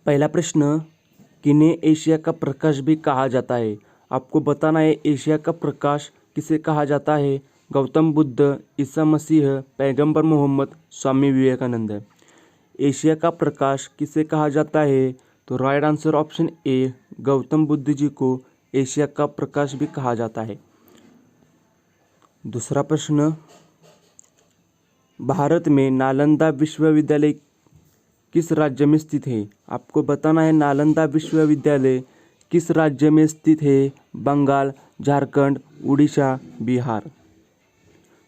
पहला प्रश्न, किन्हें एशिया का प्रकाश भी कहा जाता है? आपको बताना है एशिया का प्रकाश किसे कहा जाता है। गौतम बुद्ध, ईसा मसीह, पैगंबर मोहम्मद, स्वामी विवेकानंद। एशिया का प्रकाश किसे कहा जाता है? तो right answer option A, Gautam Buddha ji को एशिया का प्रकाश भी कहा जाता है। दूसरा प्रश्न, भारत में नालंदा विश्वविद्यालय किस राज्य में स्थित है? आपको बताना है नालंदा विश्वविद्यालय किस राज्य में स्थित है। बंगाल, झारखंड, उड़ीसा, बिहार।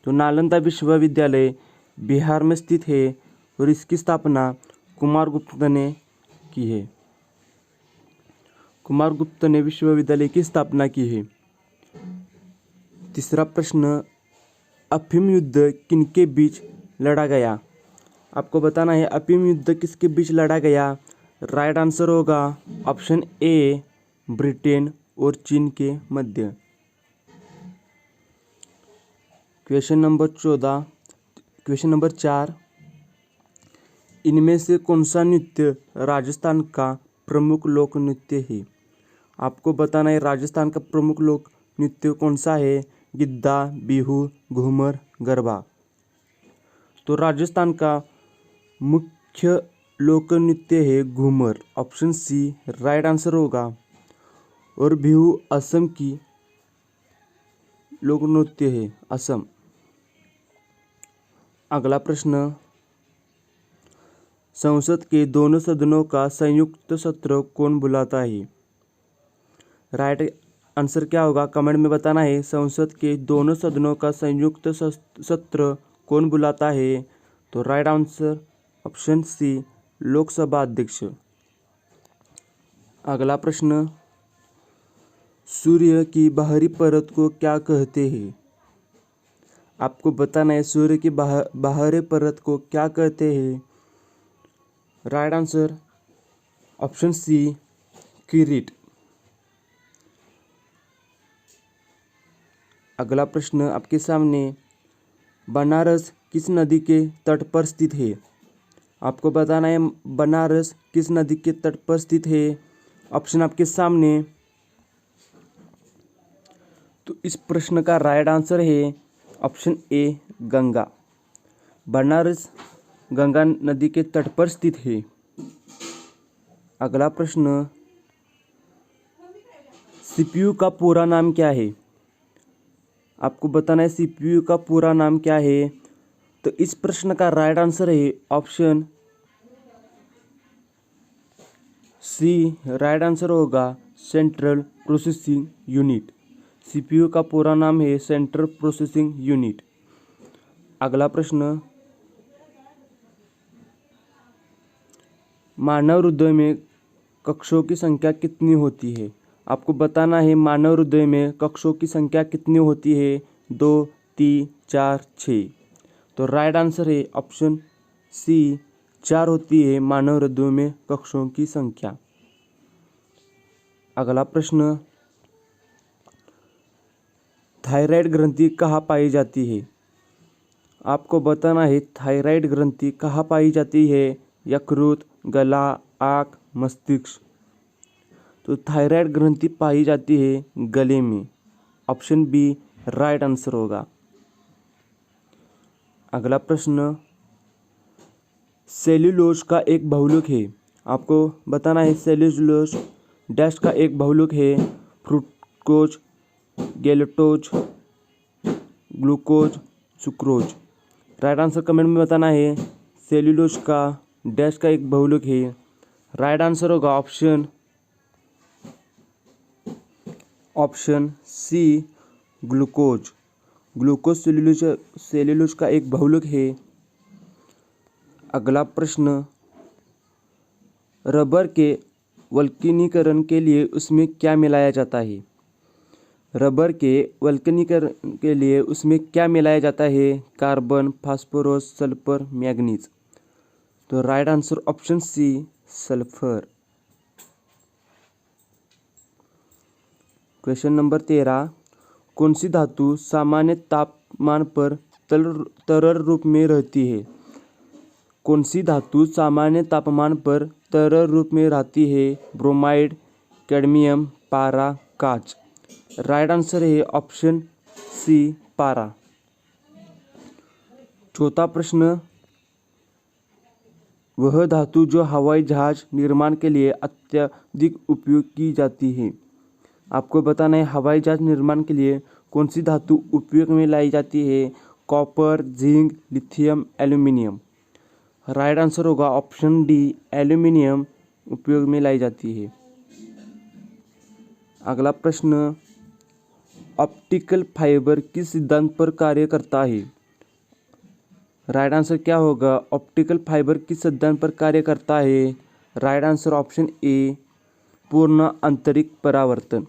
तो नालंदा विश्वविद्यालय बिहार में स्थित है और इसकी स्थापना कुमारगुप्त ने की है। कुमारगुप्त ने विश्वविद्यालय की स्थापना की है। तीसरा प्रश्न, अफीम युद्ध किनके बीच लड़ा गया? आपको बताना है अफीम युद्ध किसके बीच लड़ा गया। राइट आंसर होगा ऑप्शन ए, ब्रिटेन और चीन के मध्य। क्वेश्चन नंबर 4, इनमें से कौन सा नृत्य राजस्थान का प्रमुख लोक नृत्य है? आपको बताना है राजस्थान का प्रमुख लोक नृत्य कौन सा है। गिद्धा, बिहू, घूमर, गरबा। तो राजस्थान का मुख्य लोक नृत्य है Ghoomar, option C right answer होगा। और बिहू असम की लोक नृत्य है, असम। अगला प्रश्न, संसद के दोनों सदनों का संयुक्त सत्र कौन बुलाता है? राइट आंसर क्या होगा कमेंट में बताना है। संसद के दोनों सदनों का संयुक्त सत्र कौन बुलाता है? तो right answer option C, Lok Sabha अध्यक्ष। अगला प्रश्न, सूर्य की बाहरी परत को क्या कहते हैं? आपको बताना है सूर्य की बाहरी परत को क्या कहते हैं। राइट आंसर ऑप्शन सी, किरीट। अगला प्रश्न आपके सामने, बनारस किस नदी के तट पर स्थित है? आपको बताना है बनारस किस नदी के तट पर स्थित है। ऑप्शन आपके सामने। तो इस प्रश्न का राइट आंसर है ऑप्शन ए, गंगा। बनारस गंगा नदी के तट पर स्थित है। अगला प्रश्न, सीपीयू का पूरा नाम क्या है? आपको बताना है सीपीयू का पूरा नाम क्या है। तो इस प्रश्न का राइट आंसर है ऑप्शन सी, राइट आंसर होगा सेंट्रल प्रोसेसिंग यूनिट। सीपीयू का पूरा नाम है सेंट्रल प्रोसेसिंग यूनिट। अगला प्रश्न, मानव हृदय में कक्षों की संख्या कितनी होती है? आपको बताना है मानव हृदय में कक्षों की संख्या कितनी होती है। 2, 3, 4, 6। तो राइट आंसर है ऑप्शन सी, 4 होती है मानव हृदय में कक्षों की संख्या। अगला प्रश्न, थायराइड ग्रंथि कहाँ पाई जाती है? आपको बताना है थायराइड ग्रंथि कहाँ पाई जाती है। यकृत, गला, आँख, मस्तिष्क। तो थायराइड ग्रंथि पाई जाती है गले में, ऑप्शन बी राइट आंसर होगा। अगला प्रश्न, सेल्यूलोज का एक बहुलक है। आपको बताना है सेल्यूलोज डैश का एक बहुलक है। Fructose, galactose, glucose, sucrose. Right answer comment में बताना है सेल्यूलोज का डैश का एक बहुलक है। राइट आंसर होगा option C, glucose. Glucose cellulose का एक बहुलक है। अगला प्रश्न, रबर के वल्कनीकरण के लिए उसमें क्या मिलाया जाता है? रबर के वल्कनीकरण के लिए उसमें क्या मिलाया जाता है? Carbon, phosphorus, sulphur, manganese. तो right answer option C, sulphur. Question number 13, कौन सी धातु सामान्य तापमान पर तरल रूप में रहती है? कौन सी धातु सामान्य तापमान पर तरल रूप में रहती है? ब्रोमाइड, कैडमियम, पारा, कांच। राइट आंसर है ऑप्शन सी, पारा। चौथा प्रश्न, वह धातु जो हवाई जहाज निर्माण के लिए अत्यधिक उपयोग की जाती है। आपको बताना है हवाई जहाज निर्माण के लिए कौन सी धातु उपयोग में लाई जाती है? Copper, zinc, lithium, aluminium. Right answer होगा ऑप्शन डी, एल्यूमिनियम उपयोग में लाई जाती है। अगला प्रश्न, ऑप्टिकल फाइबर किस सिद्धांत पर कार्य करता है? राइट आंसर क्या होगा? ऑप्टिकल फाइबर किस सिद्धांत पर कार्य करता है? राइट आंसर ऑप्शन ए, पूर्ण आंतरिक परावर्तन।